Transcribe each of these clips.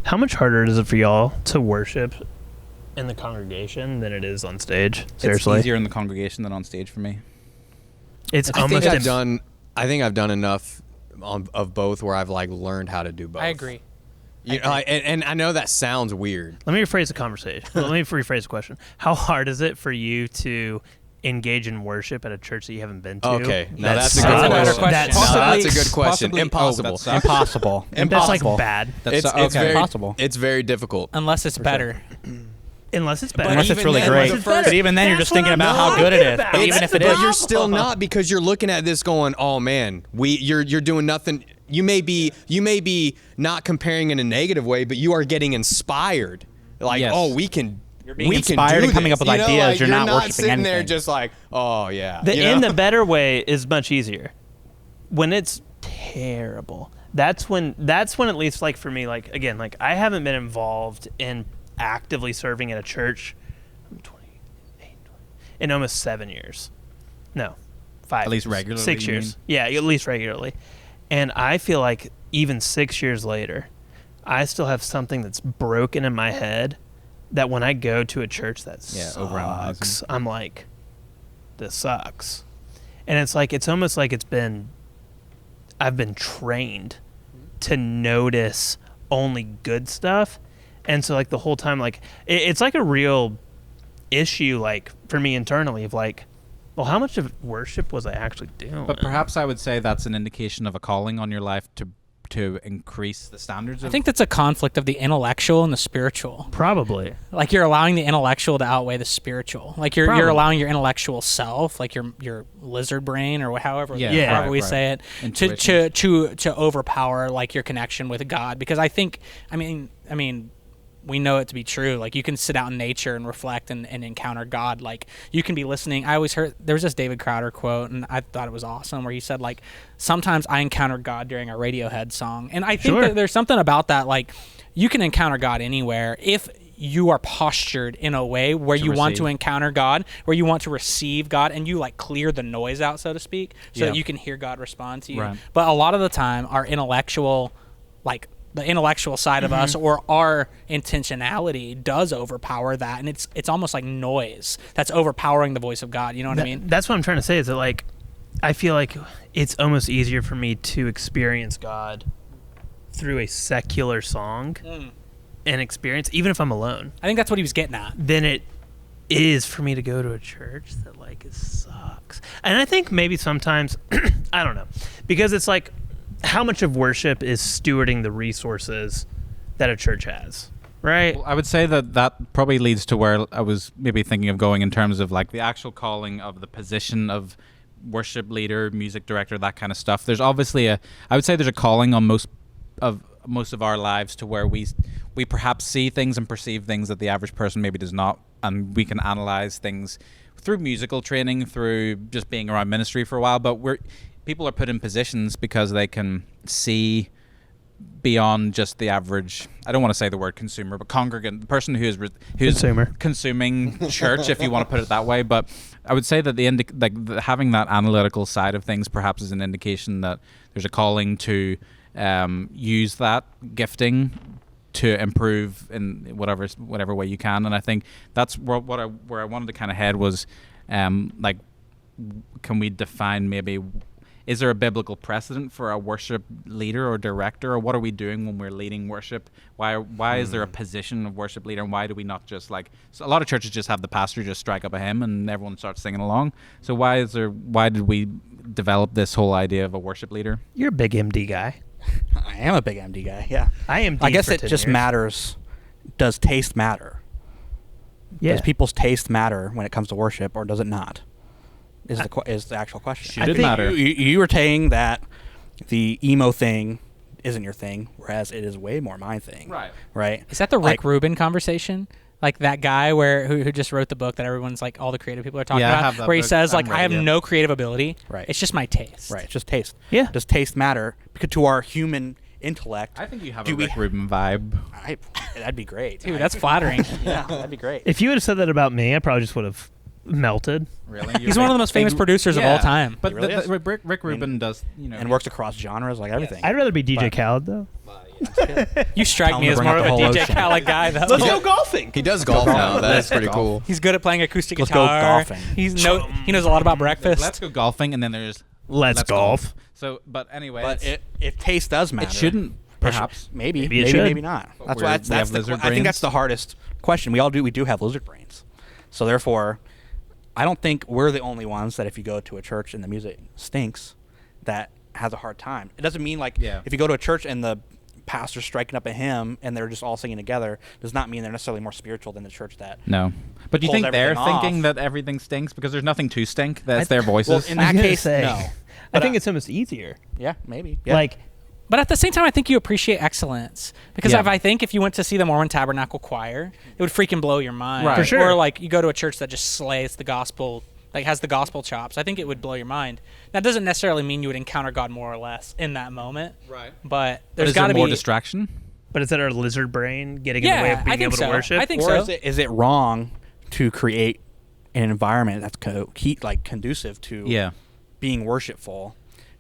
How much harder is it for y'all to worship in the congregation than it is on stage? Seriously, it's easier in the congregation than on stage for me. It's I almost. think I've done enough of both where I've like learned how to do both. I agree. You know, and I know that sounds weird. Let me rephrase the conversation. Let me rephrase the question. How hard is it for you to engage in worship at a church that you haven't been to? Okay, no, that's a good question. That's a good question. Possibly, Impossible. Impossible. That's like bad. It's very impossible. It's very difficult. Unless it's better. Unless it's better. Unless it's really then, great. like, But even then, you're just thinking about how good it is. about. Even if it But is. you're still not, because you're looking at this going, oh man, you're doing nothing. You may be not comparing in a negative way, but you are getting inspired. Like, Yes. oh, we can. You're being we inspired can do and coming this. up with You know, ideas. like, You're not worshiping sitting there anything. just like, oh yeah. In the better way is much easier. When it's terrible, that's when at least, like, for me, like, again, like, I haven't been involved in actively serving at a church in almost 7 years. No, 5 At least years. regularly, 6 you years. Yeah, at least regularly. And I feel like even 6 years later, I still have something that's broken in my head that when I go to a church that sucks, I'm like, this sucks. And it's almost like I've been trained to notice only good stuff. And so, like, the whole time, like, it's like a real issue, like, for me internally, of like, well, how much of worship was I actually doing? But perhaps I would say that's an indication of a calling on your life to increase the standards of... I think that's a conflict of the intellectual and the spiritual. Probably. Like, you're allowing the intellectual to outweigh the spiritual. Like, you're allowing your intellectual self, like your lizard brain or however we say it, to overpower, like, your connection with God. Because I think, I mean, we know it to be true. Like, you can sit out in nature and reflect and encounter God. Like, you can be listening. I always heard, there was this David Crowder quote, and I thought it was awesome, where he said, like, sometimes I encounter God during a Radiohead song. And I think that there's something about that. Like, you can encounter God anywhere if you are postured in a way where you want to encounter God, where you want to receive God, and you, like, clear the noise out, so to speak, so that you can hear God respond to you. Right. But a lot of the time, our intellectual, like, the intellectual side of us, or our intentionality, does overpower that, and it's almost like noise that's overpowering the voice of God. You know what I mean? That's what I'm trying to say, is that, like, I feel like it's almost easier for me to experience God through a secular song and experience, even if I'm alone. I think that's what he was getting at. Than it is for me to go to a church that, like, it sucks. And I think maybe sometimes, I don't know, because it's like, how much of worship is stewarding the resources that a church has, right? Well, I would say that probably leads to where I was maybe thinking of going in terms of, like, the actual calling of the position of worship leader, music director, that kind of stuff. There's obviously I would say there's a calling on most of our lives to where we perhaps see things and perceive things that the average person maybe does not, and we can analyze things through musical training, through just being around ministry for a while. But people are put in positions because they can see beyond just the average, I don't want to say the word consumer, but congregant, the person who's consuming church, if you want to put it that way. But I would say that having that analytical side of things perhaps is an indication that there's a calling to use that gifting to improve in whatever way you can. And I think that's where I wanted to kind of head was, like, can we define maybe, is there a biblical precedent for a worship leader or director, or what are we doing when we're leading worship? Why is there a position of worship leader, and why do we not just, like, so a lot of churches just have the pastor just strike up a hymn and everyone starts singing along. So why did we develop this whole idea of a worship leader? You're a big MD guy. I am a big MD guy, yeah. I guess it just matters. Does taste matter? Yeah. Does people's taste matter when it comes to worship, or does it not? Is the actual question. Should it matter? You were saying that the emo thing isn't your thing, whereas it is way more my thing. Right? Is that the Rick Rubin conversation? Like, that guy who just wrote the book that everyone's, like, all the creative people are talking about, where he says, like, I have no creative ability. Right. It's just my taste. Right. It's just taste. Yeah. Does taste matter? Because to our human intellect, I think you have a Rick Rubin vibe. That'd be great. Dude, that's flattering. Yeah, that'd be great. If you would have said that about me, I probably just would have melted. Really? He's one of the most famous producers of all time. But really is. Rick Rubin does, and works across genres, like everything. I'd rather be DJ Khaled though. You strike me as more of a DJ Khaled guy, though. Let's go golfing. He does golf now. That's pretty cool. He's good at playing acoustic Let's go guitar. golfing. He knows a lot about breakfast. Let's go golfing, and then there's Let's golf. So, but anyway, But if taste does matter, it shouldn't. Perhaps. Maybe it should. maybe not. That's why that's the, I think that's the hardest question. We do have lizard brains. So therefore, I don't think we're the only ones that if you go to a church and the music stinks, that has a hard time. It doesn't mean like if you go to a church and the pastor's striking up a hymn and they're just all singing together, does not mean they're necessarily more spiritual than the church that. No. But do you think they're thinking that everything stinks because there's nothing to stink? That's their voices. Well, in that case, no. I think it's almost easier. Yeah, maybe. Yeah. Like, but at the same time, I think you appreciate excellence because I think if you went to see the Mormon Tabernacle Choir, it would freaking blow your mind. Right. For sure. Or like you go to a church that just slays the gospel, like has the gospel chops. I think it would blow your mind. That doesn't necessarily mean you would encounter God more or less in that moment. Right. But there's got got to be more distraction. but is that our lizard brain getting in the way of being able to worship? I think or so. is it wrong to create an environment that's conducive to being worshipful?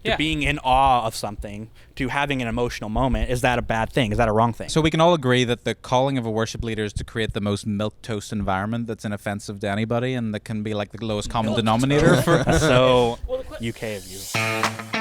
To being in awe of something, to having an emotional moment, is that a bad thing? Is that a wrong thing? So we can all agree that the calling of a worship leader is to create the most milquetoast environment that's inoffensive to anybody and that can be like the lowest common denominator for. So UK of you.